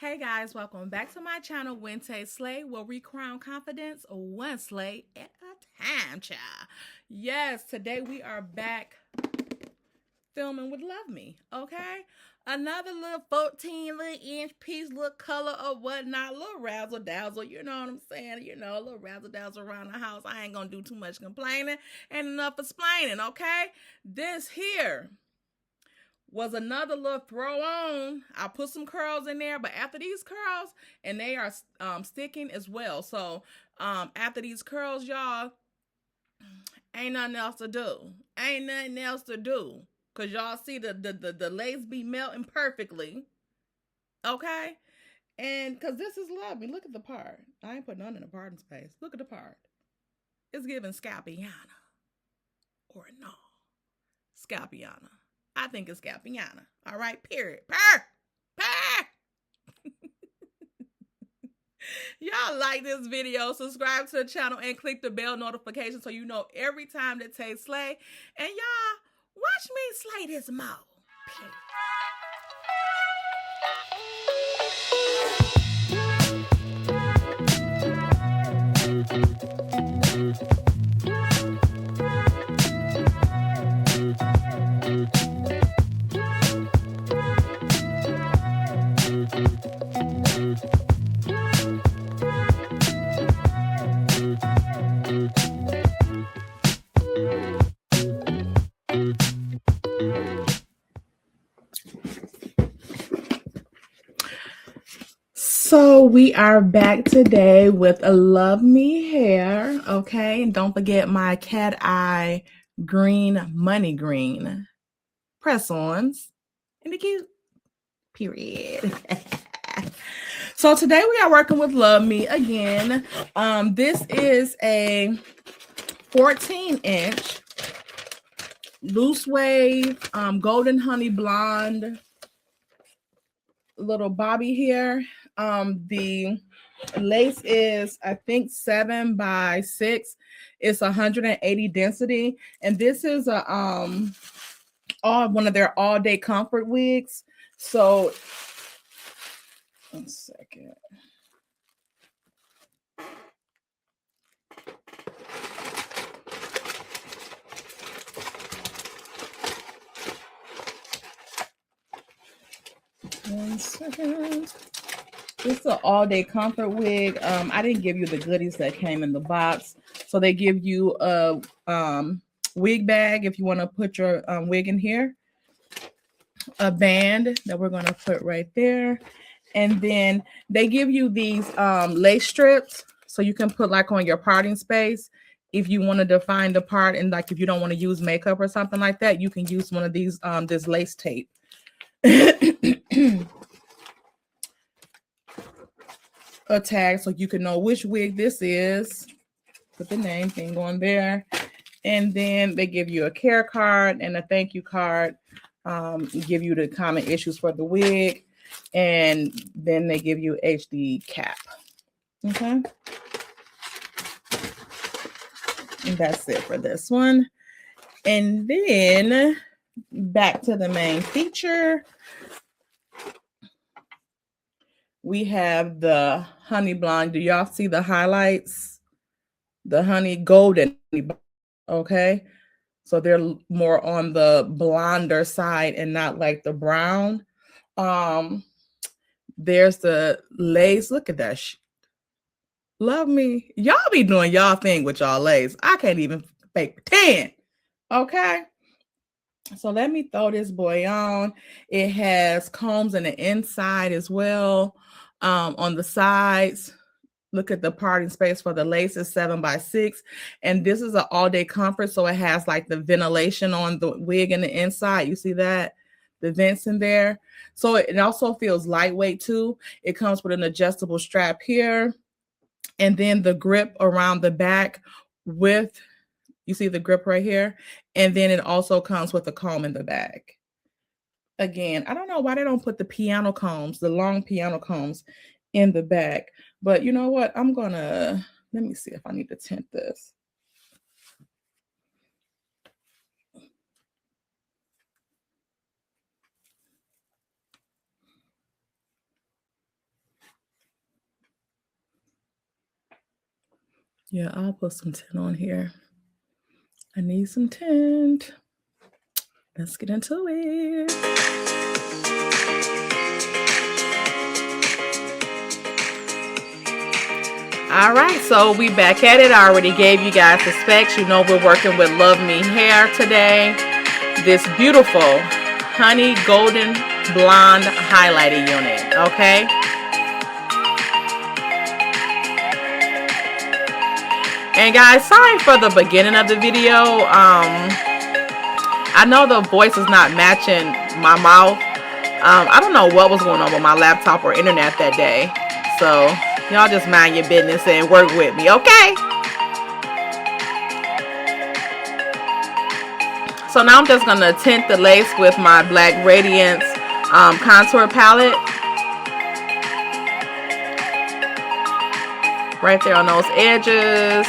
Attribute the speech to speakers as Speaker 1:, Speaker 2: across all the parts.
Speaker 1: Hey guys, welcome back to my channel, Whentay Slay, where we crown confidence one slay at a time, child. Yes, today we are back filming with Love Me, okay? Another little 14 little inch piece, little color or whatnot, little razzle dazzle, you know what I'm saying? You know, a little razzle dazzle around the house. I ain't gonna do too much complaining and enough explaining, okay? This here was another little throw on. I put some curls in there, but after these curls, and they are sticking as well. So after these curls, y'all, ain't nothing else to do. Ain't nothing else to do. Cause y'all see the lace be melting perfectly. Okay? And cause this is Love Me. Look at the part. I ain't put none in the parting space. Look at the part. It's giving Scalpiana. Or no. Scalpiana. I think it's Scalpiana. All right, period. Purr! Purr! Y'all like this video, subscribe to the channel, and click the bell notification so you know every time that Tay slay. And y'all, watch me slay this mo. So we are back today with a Love Me hair, okay? And don't forget my cat eye green money green press-ons and the cute period. So today we are working with Love Me again. This is a 14-inch loose wave golden honey blonde little bobby hair. The lace is, I think, 7 by 6. It's 180 density, and this is a one of their all-day comfort wigs. So 1 second. One second. It's an all-day comfort wig. I didn't give you the goodies that came in the box. So they give you a wig bag if you want to put your wig in here. A band that we're going to put right there. And then they give you these lace strips so you can put like on your parting space. If you want to define the part, and like if you don't want to use makeup or something like that, you can use one of these this lace tape. A tag so you can know which wig this is. Put the name thing on there. And then they give you a care card and a thank you card. Give you the common issues for the wig. And then they give you HD cap. Okay. And that's it for this one. And then back to the main feature. We have the honey blonde. Do y'all see the highlights? The honey golden. Okay. So they're more on the blonder side and not like the brown. There's the lace. Look at that. Love Me. Y'all be doing y'all thing with y'all lace. I can't even fake pretend. Okay. So let me throw this boy on. It has combs in the inside as well. On the sides, look at the parting space for the lace is 7 by 6. And this is an all-day comfort. So it has like the ventilation on the wig in the inside. You see that? The vents in there. So it also feels lightweight too. It comes with an adjustable strap here. And then the grip around the back with, you see the grip right here. And then it also comes with a comb in the back. Again, I don't know why they don't put the piano combs, the long piano combs in the back. But you know what? I'm going to, let me see if I need to tint this. Yeah, I'll put some tint on here. I need some tint. Let's get into it. All right, so we back at it. I already gave you guys the specs. You know we're working with Love Me Hair today. This beautiful honey golden blonde highlighter unit, okay? And guys, sorry for the beginning of the video. I know the voice is not matching my mouth. I don't know what was going on with my laptop or internet that day. So y'all just mind your business and work with me, okay? So now I'm just going to tint the lace with my Black Radiance contour palette. Right there on those edges.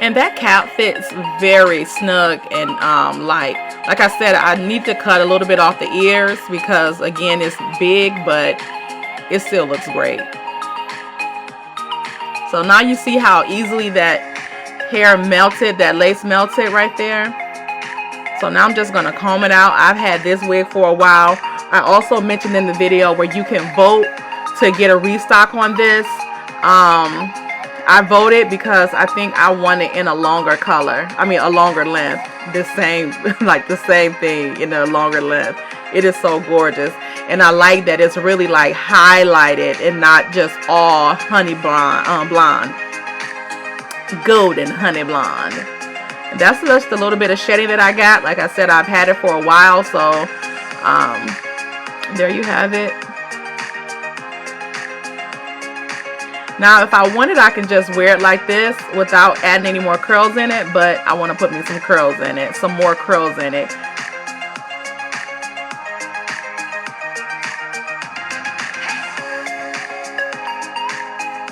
Speaker 1: And that cap fits very snug and light. Like I said, I need to cut a little bit off the ears because again it's big, but it still looks great. So now you see how easily that hair melted, that lace melted right there. So now I'm just going to comb it out. I've had this wig for a while. I also mentioned in the video where you can vote to get a restock on this. I voted because I think I want it in a longer color. I mean a longer length. The same, like the same thing in a longer length. It is so gorgeous. And I like that it's really like highlighted and not just all honey blonde. Golden honey blonde. And that's just a little bit of shedding that I got. Like I said, I've had it for a while. So there you have it. Now, if I wanted, I can just wear it like this without adding any more curls in it, but I want to put me some curls in it, some more curls in it.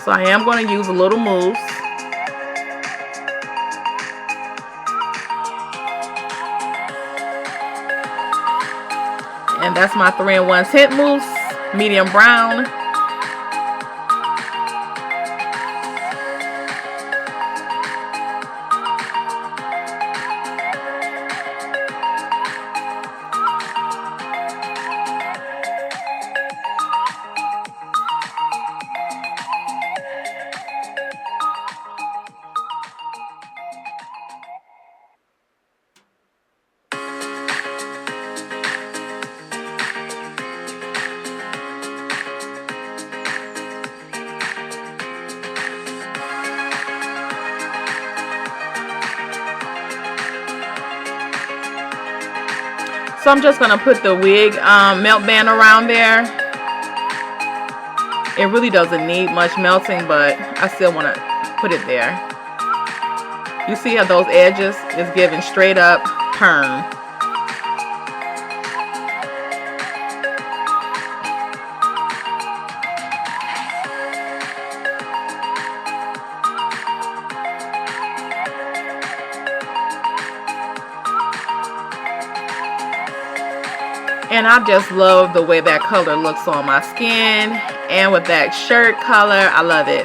Speaker 1: So I am going to use a little mousse. And that's my 3-in-1 tint mousse, medium brown. So I'm just going to put the wig melt band around there. It really doesn't need much melting, but I still want to put it there. You see how those edges is giving straight up perm. And I just love the way that color looks on my skin. And with that shirt color, I love it.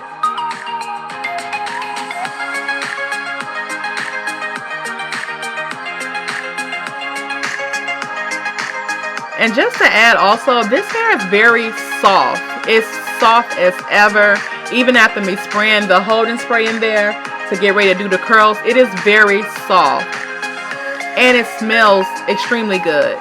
Speaker 1: And just to add also, this hair is very soft. It's soft as ever. Even after me spraying the holding spray in there to get ready to do the curls, it is very soft. And it smells extremely good.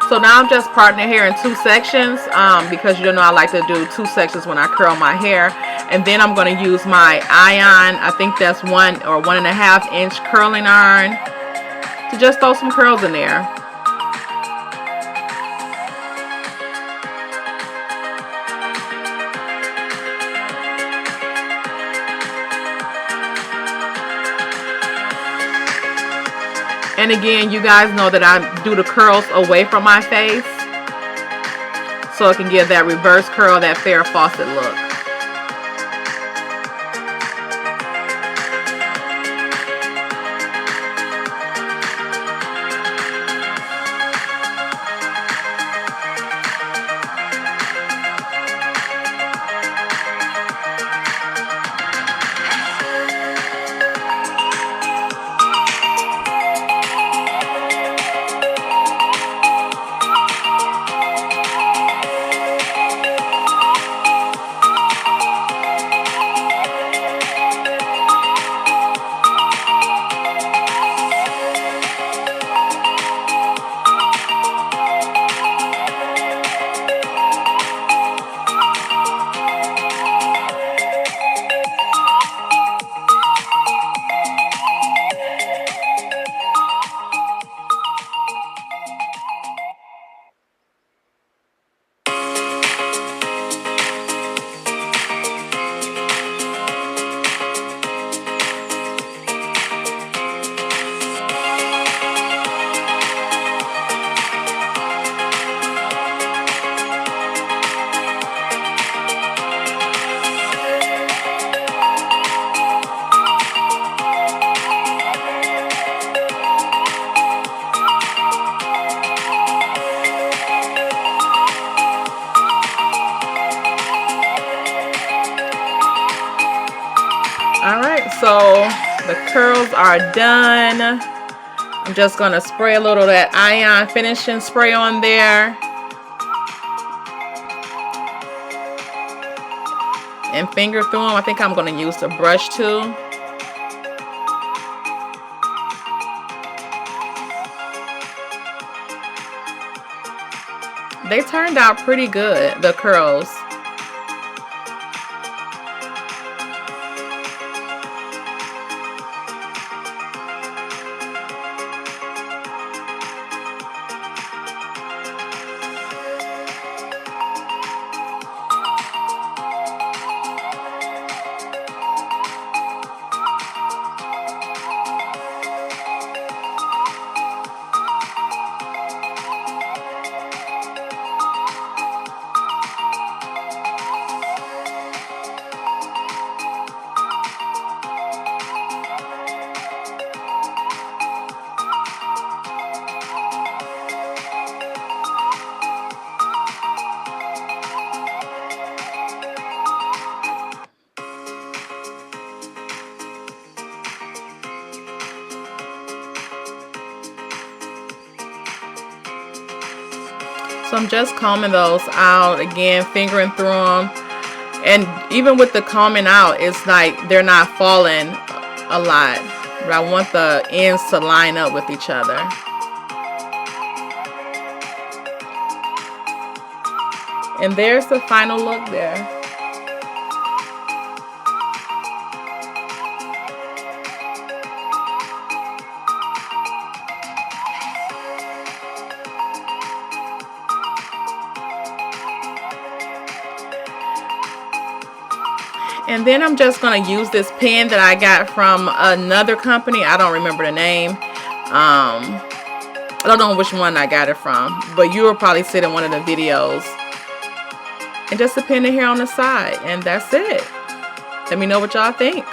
Speaker 1: So now I'm just parting the hair in 2 sections because you know I like to do 2 sections when I curl my hair. And then I'm going to use my iron, I think that's 1 or 1.5 inch curling iron, to just throw some curls in there. And again, you guys know that I do the curls away from my face, so it can give that reverse curl, that Farrah Fawcett look. Alright, so the curls are done. I'm just going to spray a little of that ion finishing spray on there. And finger through them. I think I'm going to use the brush too. They turned out pretty good, the curls. So I'm just combing those out again, fingering through them. And even with the combing out, it's like they're not falling a lot. But I want the ends to line up with each other. And there's the final look there. And then I'm just going to use this pen that I got from another company. I don't remember the name. I don't know which one I got it from, but you will probably see it in one of the videos. And just a pen here on the side, and that's it. Let me know what y'all think.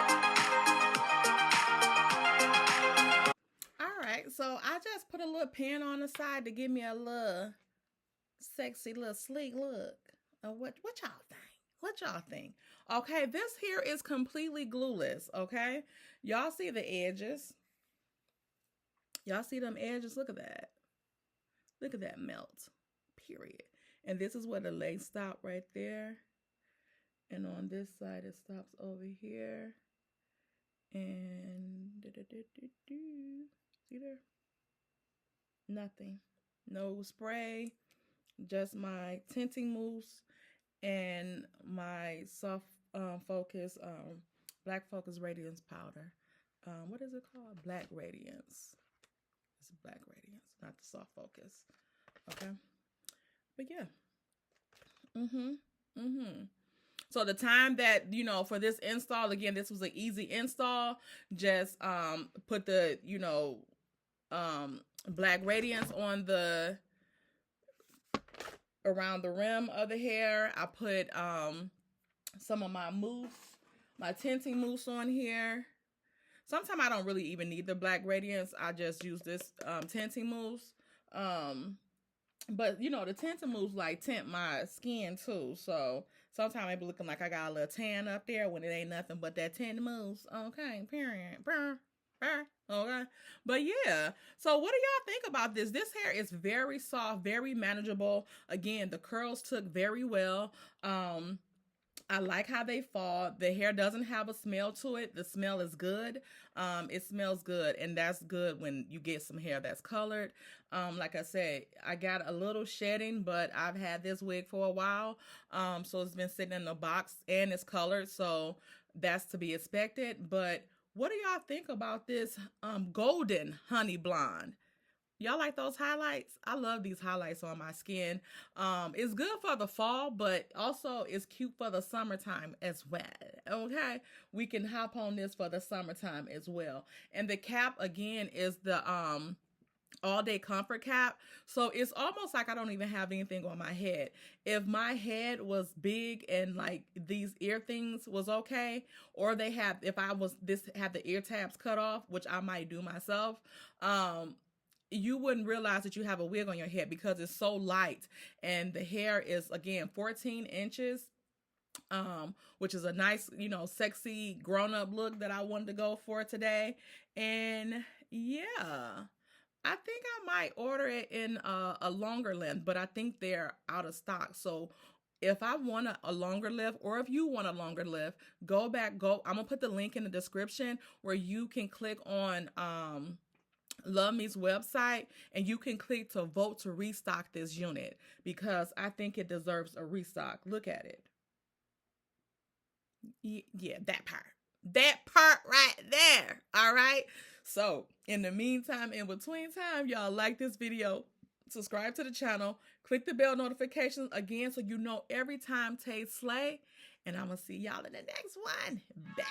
Speaker 1: Alright, so I just put a little pen on the side to give me a little sexy little sleek look. What y'all think? What y'all think? Okay, this here is completely glueless, okay? Y'all see the edges. Y'all see them edges? Look at that. Look at that melt, period. And this is where the legs stop right there. And on this side, it stops over here. And see there? Nothing. No spray. Just my tinting mousse and my soft focus, black focus radiance powder. What is it called? Black Radiance. It's Black Radiance, not the soft focus. Okay. But yeah. So the time that, for this install, again, this was an easy install. Just put the, Black Radiance on the around the rim of the hair. I put some of my mousse, my tinting mousse on here. Sometimes I don't really even need the Black Radiance. I just use this tinting mousse. But the tinting mousse like tint my skin too. So sometimes I be looking like I got a little tan up there when it ain't nothing but that tinting mousse. Okay, period. Okay. But yeah. So what do y'all think about this? This hair is very soft, very manageable. Again, the curls took very well. I like how they fall. The hair doesn't have a smell to it. The smell is good. It smells good, and that's good when you get some hair that's colored. Like I said, I got a little shedding, but I've had this wig for a while. So it's been sitting in the box and it's colored, so that's to be expected. But what do y'all think about this golden honey blonde? Y'all like those highlights? I love these highlights on my skin. It's good for the fall, but also it's cute for the summertime as well. Okay, we can hop on this for the summertime as well. And the cap again is the all day comfort cap, so it's almost like I don't even have anything on my head. If my head was big and like these ear things was okay, or if I was this had the ear tabs cut off, which I might do myself, you wouldn't realize that you have a wig on your head because it's so light, and the hair is again 14 inches, which is a nice, sexy grown-up look that I wanted to go for today. And yeah, I think I might order it in a longer length, but I think they're out of stock. So if I want a longer lift, or if you want a longer lift, I'm gonna put the link in the description where you can click on Love Me's website, and you can click to vote to restock this unit, because I think it deserves a restock. Look at it. Yeah, that part right there. All right. So in the meantime, in between time, y'all like this video, subscribe to the channel, click the bell notifications again so you know every time Tay slay, and I'm gonna see y'all in the next one. Bye.